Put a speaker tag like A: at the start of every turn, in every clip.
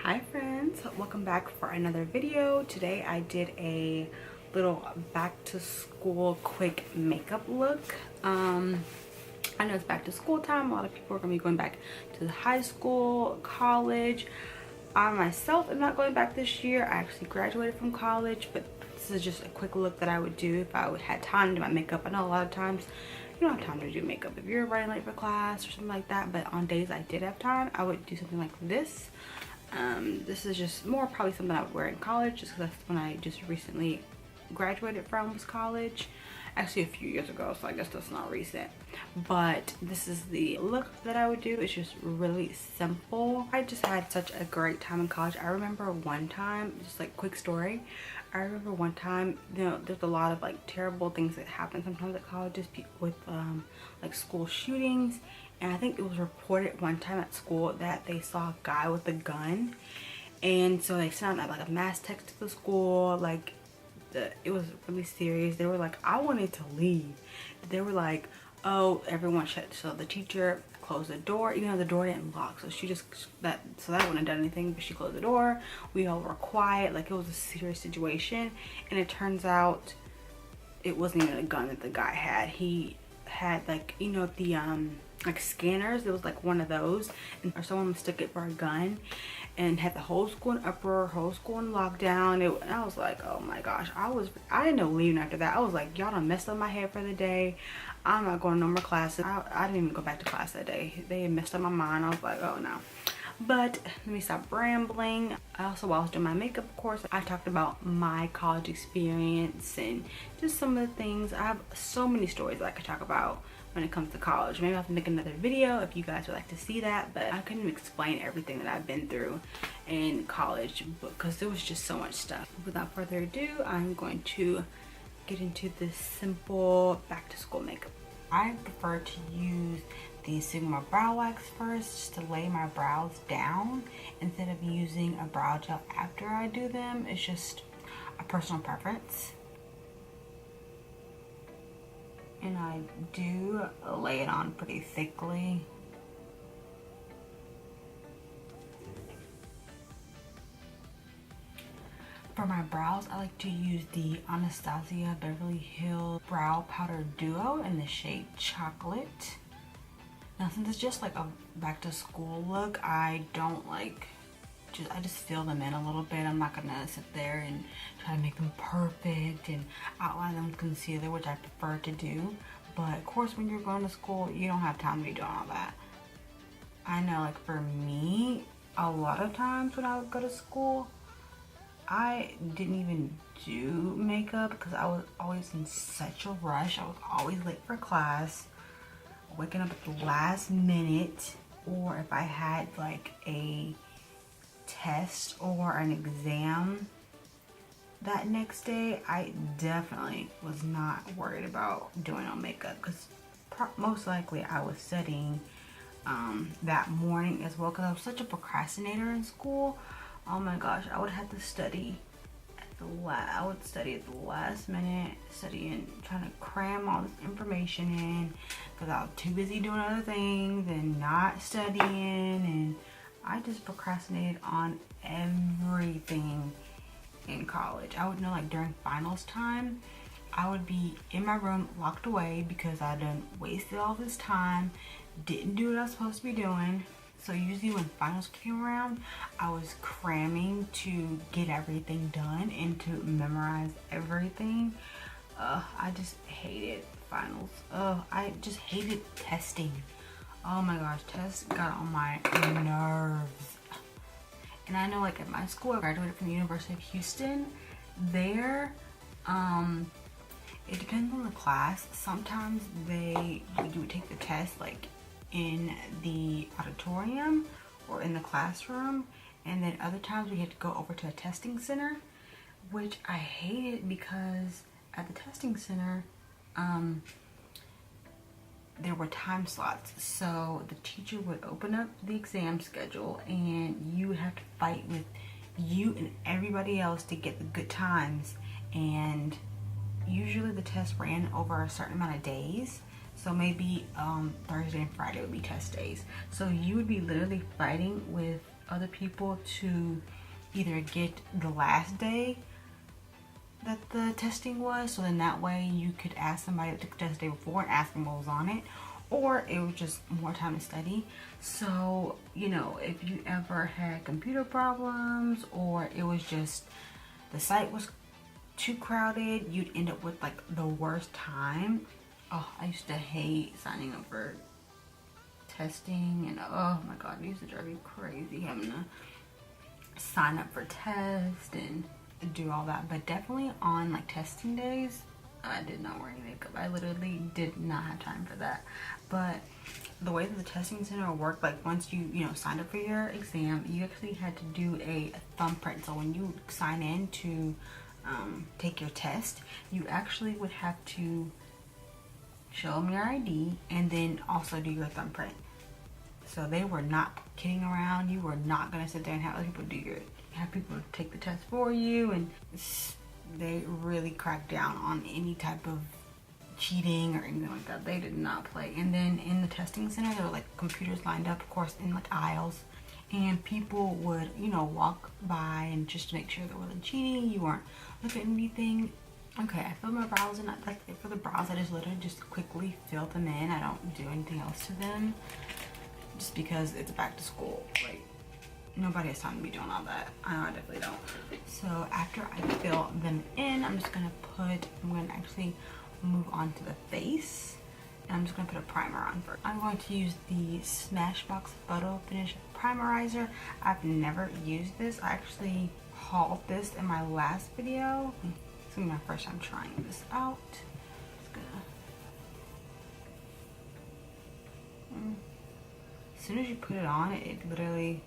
A: Hi friends, welcome back for another video. Today I did a little back to school quick makeup look. I know it's back to school time. A lot of people are gonna be going back to high school, college. I myself am not going back this year. I actually graduated from college, but this is just a quick look that I would do if I had time to do my makeup. I know a lot of times you don't have time to do makeup if you're running late for class or something like that, but on days I did have time, I would do something like this. This is just more probably something I would wear in college, just because that's when I just recently graduated from, was college. Actually a few years ago, so I guess that's not recent. But this is the look that I would do. It's just really simple. I just had such a great time in college. I remember one time, just like quick story, I remember one time, you know, there's a lot of like terrible things that happen sometimes at colleges with like school shootings. And I think it was reported one time at school that they saw a guy with a gun, and so they sent out like a mass text to the school. Like it was really serious. They were like, I wanted to leave. They were like, oh, everyone shut. So the teacher closed the door, even though the door didn't lock. So she just that wouldn't have done anything, but she closed the door. We all were quiet. Like it was a serious situation, and it turns out it wasn't even a gun that the guy had. He had like, you know, the like scanners. It was like one of those, and or someone mistook it for a gun and had the whole school in uproar, whole school in lockdown. And I was like, oh my gosh, I didn't know leaving after that. I was like, y'all done messed up my head for the day. I'm not going to no more classes. I didn't even go back to class that day. They had messed up my mind. I was like, oh no. But let me stop rambling. Also, while I was doing my makeup course, I talked about my college experience and just some of the things. I have so many stories that I could talk about when it comes to college. Maybe I'll have to make another video if you guys would like to see that, but I couldn't explain everything that I've been through in college because there was just so much stuff. Without further ado, I'm going to get into this simple back to school makeup. I prefer to use the Sigma brow wax first, just to lay my brows down instead of using a brow gel after I do them. It's just a personal preference. And I do lay it on pretty thickly. For my brows, I like to use the Anastasia Beverly Hills Brow Powder Duo in the shade Chocolate. Now, since it's just like a back to school look, I don't like, I just fill them in a little bit. I'm not gonna sit there and try to make them perfect and outline them with concealer, which I prefer to do. But of course, when you're going to school, you don't have time to be doing all that. I know, like for me, a lot of times when I would go to school, I didn't even do makeup because I was always in such a rush. I was always late for class, waking up at the last minute, or if I had like a test or an exam that next day, I definitely was not worried about doing no makeup because most likely I was studying that morning as well, because I was such a procrastinator in school. Oh my gosh, I would have to study at the last minute, studying, trying to cram all this information in because I was too busy doing other things and not studying, and I just procrastinated on everything in college. I would know, like during finals time, I would be in my room locked away because I done wasted all this time, didn't do what I was supposed to be doing. So usually when finals came around, I was cramming to get everything done and to memorize everything. I just hated finals. I just hated testing. Oh my gosh, tests got on my nerves. And I know, like at my school, I graduated from the University of Houston. There, it depends on the class. Sometimes you would take the test like in the auditorium or in the classroom, and then other times we had to go over to a testing center, which I hated because at the testing center there were time slots. So the teacher would open up the exam schedule and you would have to fight with you and everybody else to get the good times, and usually the test ran over a certain amount of days. So maybe Thursday and Friday would be test days. So you would be literally fighting with other people to either get the last day that the testing was, so then that way you could ask somebody that took the test the day before and ask them what was on it, or it was just more time to study. So, you know, if you ever had computer problems or it was just the site was too crowded, you'd end up with like the worst time. Oh, I used to hate signing up for testing, and oh my god, it used to drive me crazy having to sign up for tests and do all that. But definitely on like testing days, I did not wear any makeup. I literally did not have time for that. But the way that the testing center worked, like once you know, signed up for your exam, you actually had to do a thumbprint. So when you sign in to take your test, you actually would have to show them your ID and then also do your thumbprint. So they were not kidding around. You were not gonna sit there and have other people have people take the test for you, and they really cracked down on any type of cheating or anything like that. They did not play. And then in the testing center, there were like computers lined up, of course, in like aisles, and people would, you know, walk by and just to make sure there wasn't cheating, you weren't looking at anything. Okay, I filled my brows in. That's it for the brows. I just literally just quickly fill them in. I don't do anything else to them, just because it's back to school. Like, nobody has time to be doing all that. I definitely don't. So after I fill them in, I'm gonna actually move on to the face. And I'm just gonna put a primer on first. I'm going to use the Smashbox Photo Finish Primerizer. I've never used this. I actually hauled this in my last video. It's gonna be my first time trying this out. Just gonna... As soon as you put it on, it literally,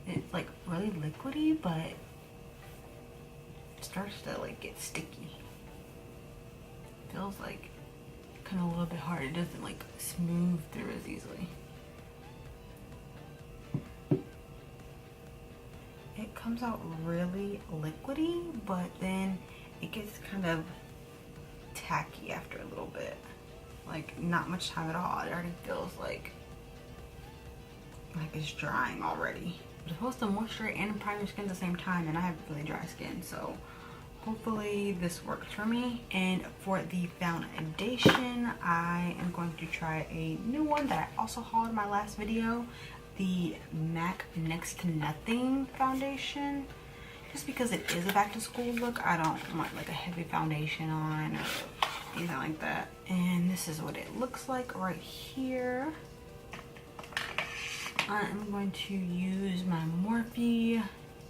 A: it's like really liquidy, but it starts to like get sticky. Feels like kind of a little bit hard. It doesn't like smooth through as easily. It comes out really liquidy, but then it gets kind of tacky after a little bit. Like not much time at all. It already feels like it's drying already. It's supposed to moisturize and prime your skin at the same time, and I have really dry skin, so hopefully this works for me. And for the foundation, I am going to try a new one that I also hauled in my last video, the MAC Next to Nothing foundation. Just because it is a back to school look, I don't want like a heavy foundation on or anything like that. And this is what it looks like right here. I'm going to use my Morphe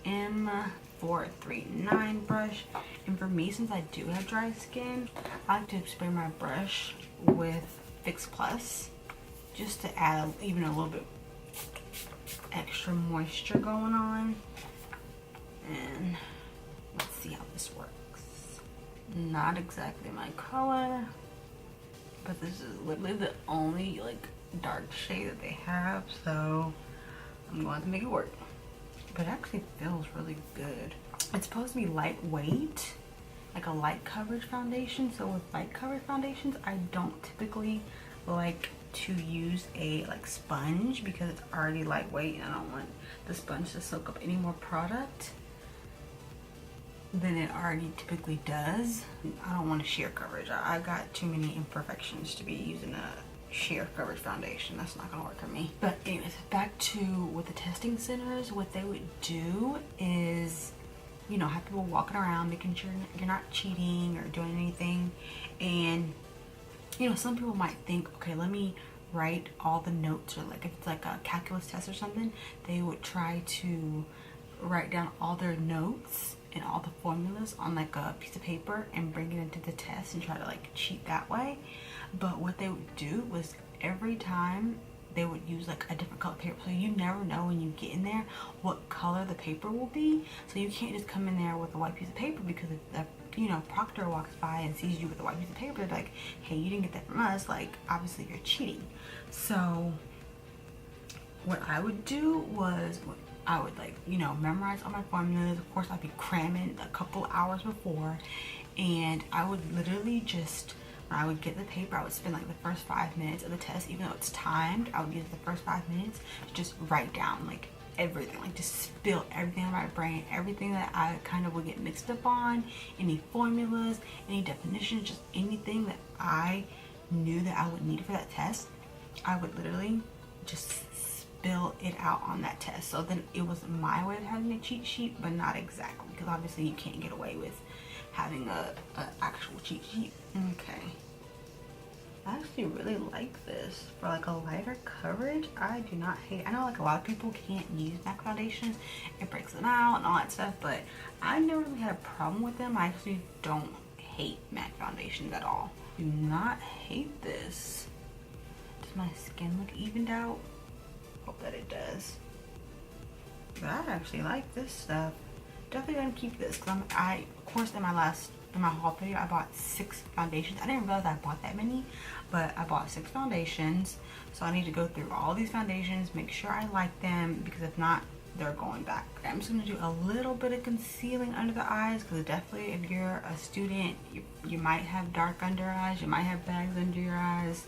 A: M439 brush. And for me, since I do have dry skin, I like to spray my brush with Fix Plus just to add even a little bit extra moisture going on. And let's see how this works. Not exactly my color, but this is literally the only like dark shade that they have, so I'm going to make it work. But it actually feels really good. It's supposed to be lightweight, like a light coverage foundation. So with light coverage foundations, I don't typically like to use a like sponge because it's already lightweight, and I don't want the sponge to soak up any more product than it already typically does. I don't want a sheer coverage. I got too many imperfections to be using a sheer coverage foundation. That's not gonna work for me. But anyways, back to with the testing centers, what they would do is, you know, have people walking around making sure you're not cheating or doing anything. And you know, some people might think, okay, let me write all the notes, or like if it's like a calculus test or something, they would try to write down all their notes and all the formulas on like a piece of paper and bring it into the test and try to like cheat that way. But what they would do was every time they would use like a different color paper, so you never know when you get in there what color the paper will be. So you can't just come in there with a white piece of paper, because if the, you know, proctor walks by and sees you with a white piece of paper, they're like, hey, you didn't get that from us, like obviously you're cheating. So what I would do was I would like, you know, memorize all my formulas. Of course, I'd be cramming a couple hours before, and I would literally just, when I would get the paper, I would spend like the first 5 minutes of the test, even though it's timed, I would use the first 5 minutes to just write down like everything, like just spill everything in my brain, everything that I kind of would get mixed up on, any formulas, any definitions, just anything that I knew that I would need for that test. I would literally just spill it out on that test. So then it was my way of having a cheat sheet, but not exactly, because obviously you can't get away with having a actual cheat sheet. Okay, I actually really like this for like a lighter coverage. I do not hate, I know like a lot of people can't use MAC foundations, it breaks them out and all that stuff, but I never really had a problem with them. I actually don't hate MAC foundations at all. Do not hate this. Does my skin look evened out? Hope that it does. But I actually like this stuff. Definitely gonna keep this because of course in my haul video I bought 6 foundations. I didn't realize I bought that many, but I bought 6 foundations. So I need to go through all these foundations, make sure I like them, because if not, they're going back. I'm just gonna do a little bit of concealing under the eyes, because definitely if you're a student, you might have dark under eyes, you might have bags under your eyes.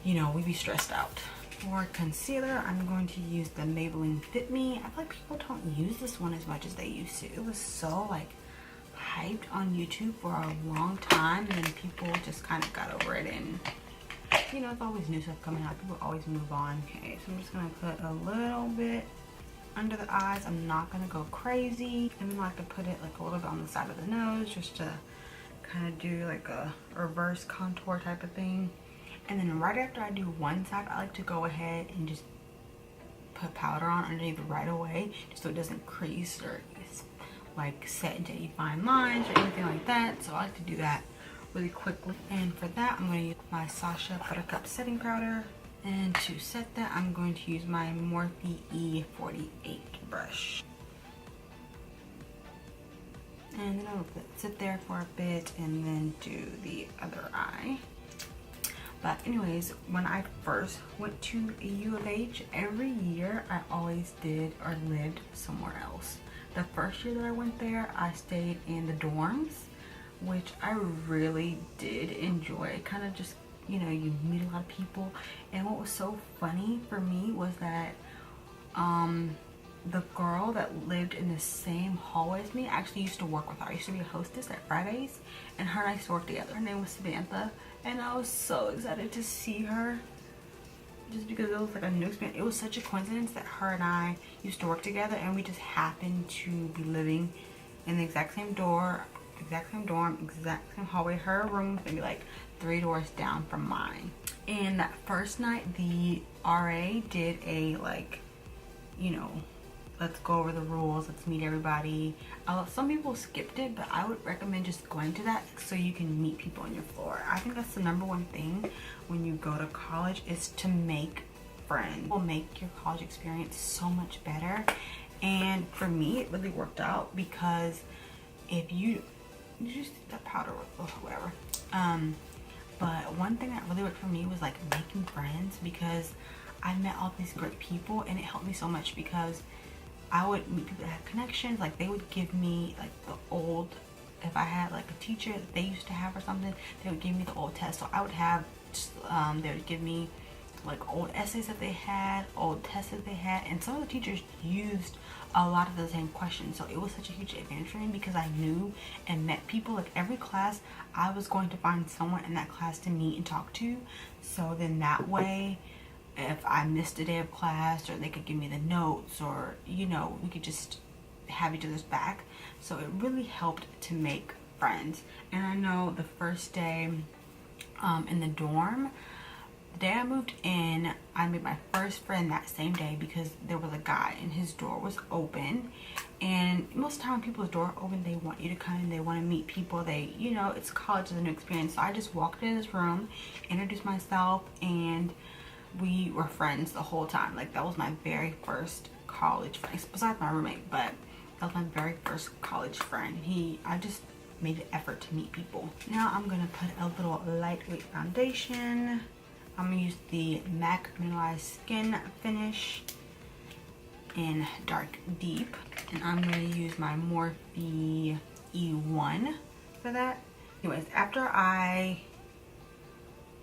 A: You know, we be stressed out. For concealer, I'm going to use the Maybelline Fit Me. I feel like people don't use this one as much as they used to. It was so like hyped on YouTube for a long time, and then people just kind of got over it, and you know, it's always new stuff coming out. People always move on. Okay, so I'm just gonna put a little bit under the eyes. I'm not gonna go crazy. And then I can put it like a little bit on the side of the nose, just to kind of do like a reverse contour type of thing. And then right after I do one side, I like to go ahead and just put powder on underneath right away, just so it doesn't crease or like set into any fine lines or anything like that. So I like to do that really quickly. And for that, I'm going to use my Sasha Buttercup setting powder. And to set that, I'm going to use my Morphe E48 brush. And then I'll sit there for a bit and then do the other eye. But anyways, when I first went to U of H, every year I always did or lived somewhere else. The first year that I went there, I stayed in the dorms, which I really did enjoy. It kind of just, you know, you meet a lot of people. And what was so funny for me was that the girl that lived in the same hallway as me, I actually used to work with her. I used to be a hostess at Fridays, and her and I used to work together. Her name was Samantha. And I was so excited to see her, just because it was like a new experience. It was such a coincidence that her and I used to work together, and we just happened to be living in the exact same dorm, exact same hallway. Her room was maybe like 3 doors down from mine. And that first night, the RA did a like, you know, let's go over the rules, let's meet everybody. Some people skipped it, but I would recommend just going to that so you can meet people on your floor. I think that's the #1 thing when you go to college, is to make friends. It will make your college experience so much better. And for me, it really worked out, because if you just that powder or whatever. But one thing that really worked for me was like making friends, because I met all these great people, and it helped me so much, because I would meet people that had connections. Like they would give me like the old, if I had like a teacher that they used to have or something, they would give me the old test. So I would have just, they would give me like old essays that they had, old tests that they had, and some of the teachers used a lot of the same questions. So it was such a huge advantage for me, because I knew and met people. Like every class, I was going to find someone in that class to meet and talk to. So then that way, if I missed a day of class, or they could give me the notes, or you know, we could just have each other's back. So it really helped to make friends. And I know the first day in the dorm, the day I moved in, I made my first friend that same day, because there was a guy and his door was open. And most of the time when people's door are open, they want you to come in, they want to meet people, they, you know, it's college, is a new experience. So I just walked in his room, introduced myself, and we were friends the whole time. Like that was my very first college friend, besides my roommate, but that was my very first college friend. I just made an effort to meet people. Now I'm gonna put a little lightweight foundation. I'm gonna use the MAC Mineralized Skin Finish in Dark Deep, and I'm gonna use my Morphe E1 for that. Anyways, after I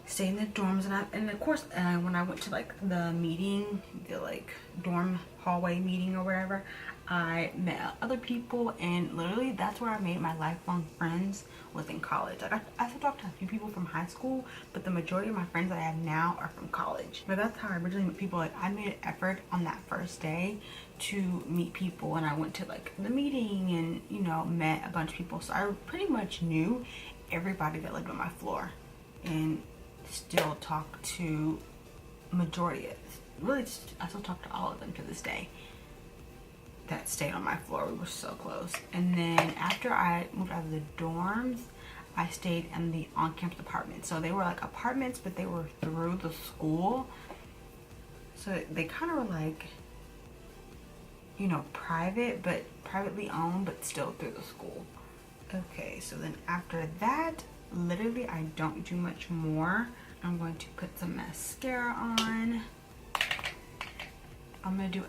A: stay in the dorms, and of course when I went to like the meeting, the like dorm hallway meeting or whatever, I met other people, and literally that's where I made my lifelong friends, was in college. Like I still talk to a few people from high school, but the majority of my friends that I have now are from college. But that's how I originally met people. Like I made an effort on that first day to meet people, and I went to like the meeting and, you know, met a bunch of people. So I pretty much knew everybody that lived on my floor, and still talk to majority of, really I still talk to all of them to this day that stayed on my floor. We were so close. And then after I moved out of the dorms, I stayed in the on-campus apartments. So they were like apartments, but they were through the school, so they kind of were like, you know, private, but privately owned, but still through the school. Okay, so then after that, literally I don't do much more. I'm going to put some mascara on. I'm gonna do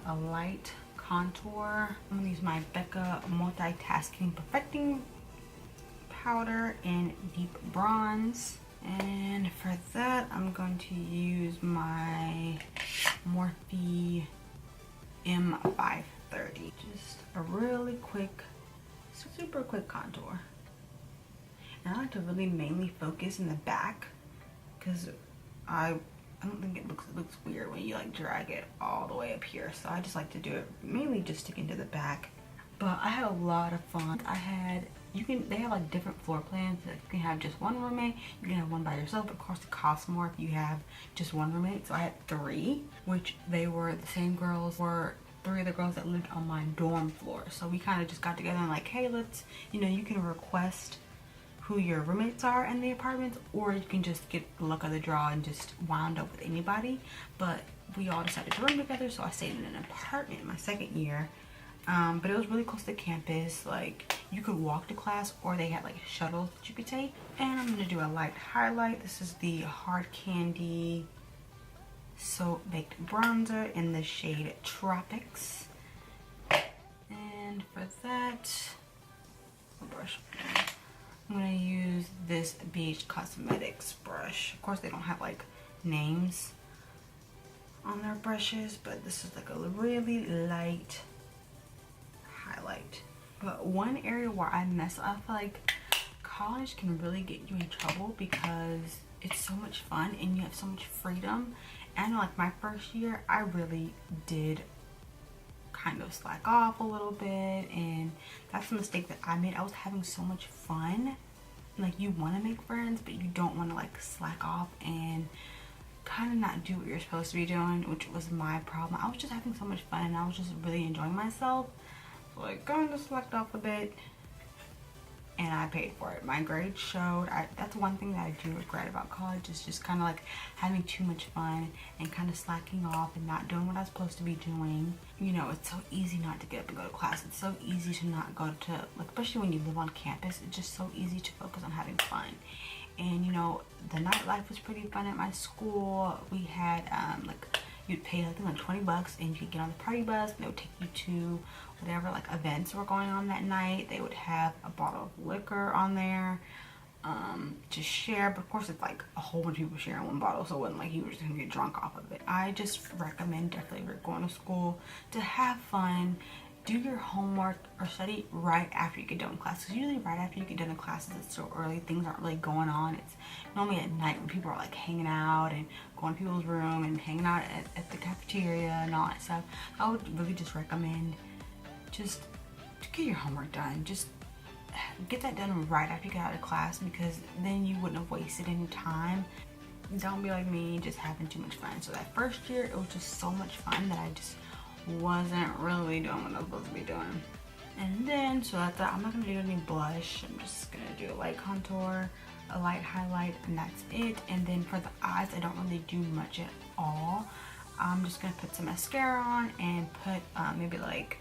A: a light contour. I'm gonna use my Becca Multitasking Perfecting Powder in Deep Bronze. And for that, I'm going to use my Morphe M530. Just a really quick, super quick contour. And I like to really mainly focus in the back, because I don't think it looks weird when you like drag it all the way up here. So I just like to do it mainly just sticking to the back. But I had a lot of fun. They have like different floor plans. Like you can have just one roommate, you can have one by yourself. Of course it costs more if you have just one roommate. So I had 3, which they were the same girls, were 3 of the girls that lived on my dorm floor. So we kind of just got together and like, hey, let's, you know, you can request who your roommates are in the apartments, or you can just get the luck of the draw and just wound up with anybody. But we all decided to room together, so I stayed in an apartment my second year. But it was really close to campus. Like you could walk to class, or they had like shuttles that you could take. And I'm gonna do a light highlight. This is the Hard Candy Soap Baked Bronzer in the shade Tropics. And for that, I'll brush. I'm gonna use this BH Cosmetics brush. Of course they don't have like names on their brushes, but this is like a really light highlight. But one area where I mess up, I feel like college can really get you in trouble because it's so much fun and you have so much freedom. And like my first year, I really did kind of slack off a little bit, and that's a mistake that I made. I was having so much fun. Like you want to make friends, but you don't want to like slack off and kind of not do what you're supposed to be doing, which was my problem. I was just having so much fun and I was just really enjoying myself. So like kind of slacked off a bit, and I paid for it. My grades showed. That's one thing that I do regret about college, is just kind of like having too much fun and kind of slacking off and not doing what I was supposed to be doing. You know, it's so easy not to get up and go to class. It's so easy to not go to, like, especially when you live on campus, it's just so easy to focus on having fun. And you know, the nightlife was pretty fun at my school. We had like, you'd pay I think like 20 bucks and you could get on the party bus, and they would take you to whatever like events were going on that night. They would have a bottle of liquor on there to share, but of course it's like a whole bunch of people sharing one bottle, so it wasn't like you were just gonna get drunk off of it. I just recommend definitely if you're going to school to have fun, do your homework or study right after you get done with class, because usually right after you get done with classes, it's so early, things aren't really going on. It's normally at night when people are like hanging out and going to people's room and hanging out at the cafeteria and all that stuff. I would really just recommend just to get your homework done. Just get that done right after you get out of class, because then you wouldn't have wasted any time. Don't be like me, just having too much fun. So that first year, it was just so much fun that I just wasn't really doing what I was supposed to be doing. And then, so that's that. I'm not gonna do any blush. I'm just gonna do a light contour, a light highlight, and that's it. And then for the eyes, I don't really do much at all. I'm just gonna put some mascara on and put maybe like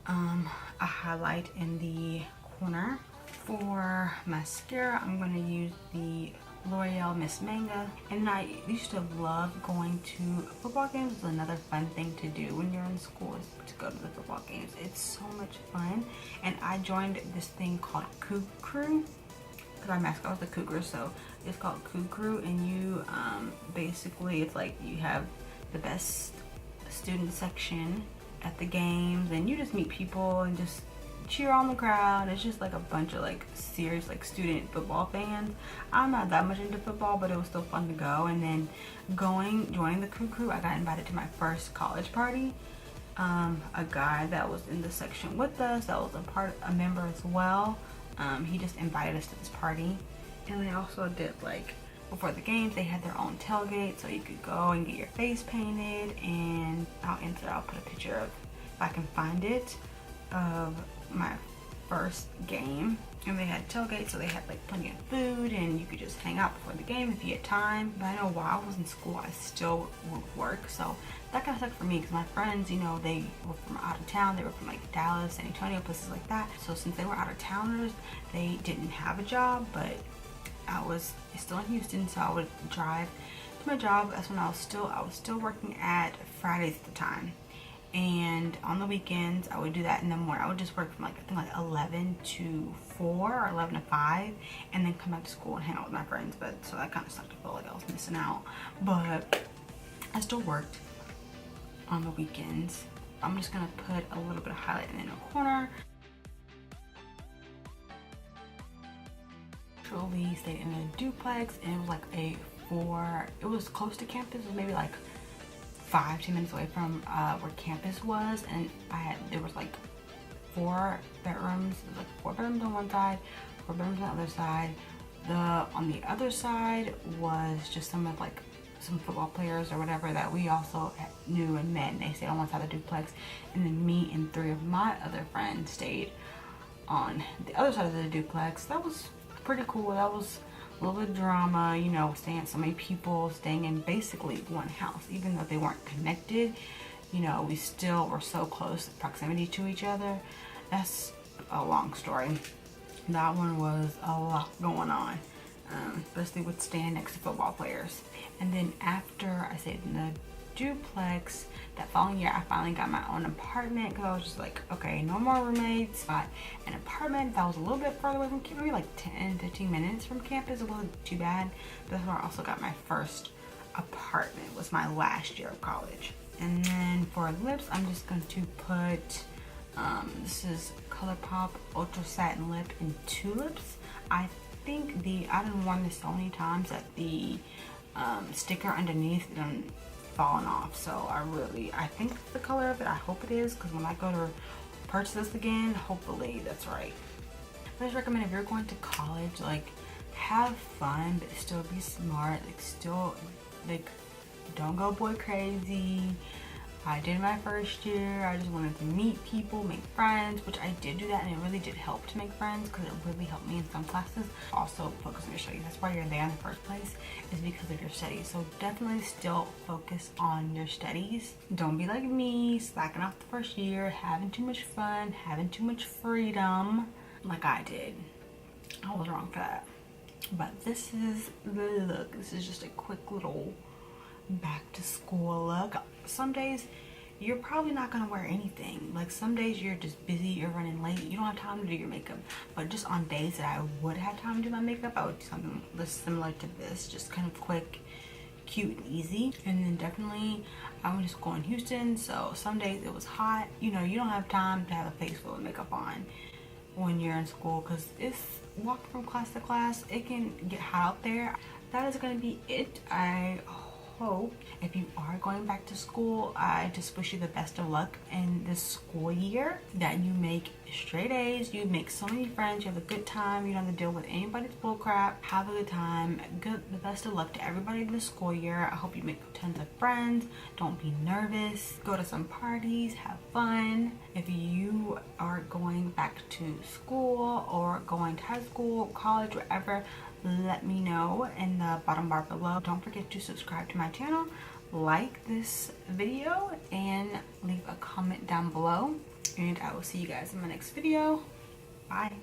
A: a highlight in the corner. For mascara, I'm gonna use the Loreal Miss Manga. And I used to love going to football games. It's another fun thing to do when you're in school, is to go to the football games. It's so much fun. And I joined this thing called Coup Crew, because my mascot was the cougar, so it's called Coup Crew. And you basically, it's like you have the best student section at the games, and you just meet people and just cheer on the crowd. It's just like a bunch of like serious like student football fans. I'm not that much into football, but it was still fun to go. And then joining the crew, I got invited to my first college party. A guy that was in the section with us, that was a member as well, he just invited us to this party. And they also did, like, before the games, they had their own tailgate, so you could go and get your face painted. And I'll put a picture of, if I can find it, of my first game. And they had tailgate, so they had like plenty of food, and you could just hang out before the game if you had time. But I know while I was in school, I still would work, so that kind of sucked for me, because my friends, you know, they were from out of town. They were from like Dallas, San Antonio, places like that. So since they were out of towners, they didn't have a job, but I was still in Houston, so I would drive to my job. That's when I was still working at Fridays at the time. And on the weekends, I would do that in the morning. I would just work from like, I think like 11 to 4 or 11 to 5, and then come back to school and hang out with my friends. But so that kind of sucked. I felt like I was missing out. But I still worked on the weekends. I'm just gonna put a little bit of highlight in the corner. Actually stayed in a duplex, and it was like it was close to campus. It was maybe like 5-10 minutes away from where campus was, and there was like 4 bedrooms. There was like 4 bedrooms on one side, 4 bedrooms on the other side. On the other side was just some football players or whatever that we also knew and met, and they stayed on one side of the duplex. And then me and 3 of my other friends stayed on the other side of the duplex. That was pretty cool. That was a little bit of drama, you know, so many people staying in basically one house, even though they weren't connected. You know, we still were so close, proximity to each other. That's a long story. That one was a lot going on, especially with staying next to football players. And then after I stayed in the duplex, that following year I finally got my own apartment, because I was just like, okay, no more roommates. Got an apartment that was a little bit further away from campus, maybe like 10-15 minutes from campus. It wasn't too bad. But that's where I also got my first apartment. It was my last year of college. And then for lips, I'm just going to put this is Colourpop Ultra Satin Lip in Toolips. I think I've been worn this so many times that the sticker underneath done fallen off. So I think it's the color of it. I hope it is, because when I go to purchase this again, hopefully that's right. I just recommend, if you're going to college, like, have fun, but still be smart. Like, still, like, don't go boy crazy. I did my first year. I just wanted to meet people, make friends, which I did do that, and it really did help to make friends, because it really helped me in some classes. Also, focus on your studies. That's why you're there in the first place, is because of your studies. So definitely still focus on your studies. Don't be like me, slacking off the first year, having too much fun, having too much freedom, like I did. I was wrong for that. But this is the look. This is just a quick little back to school look. Some days you're probably not gonna wear anything. Like, some days you're just busy, you're running late, you don't have time to do your makeup. But just on days that I would have time to do my makeup, I would do something similar to this, just kind of quick, cute, and easy. And then definitely I went to school in Houston, so some days it was hot. You know, you don't have time to have a face full of makeup on when you're in school, because it's walking from class to class, it can get hot out there. That is gonna be it. I hope if you are going back to school, I just wish you the best of luck in this school year, that you make straight A's, you make so many friends, you have a good time, you don't have to deal with anybody's bull crap. Have a good time. The best of luck to everybody in the school year. I hope you make tons of friends. Don't be nervous. Go to some parties, have fun. If you are going back to school or going to high school, college, wherever, let me know in the bottom bar below. Don't forget to subscribe to my channel, like this video, and leave a comment down below. And I will see you guys in my next video. Bye.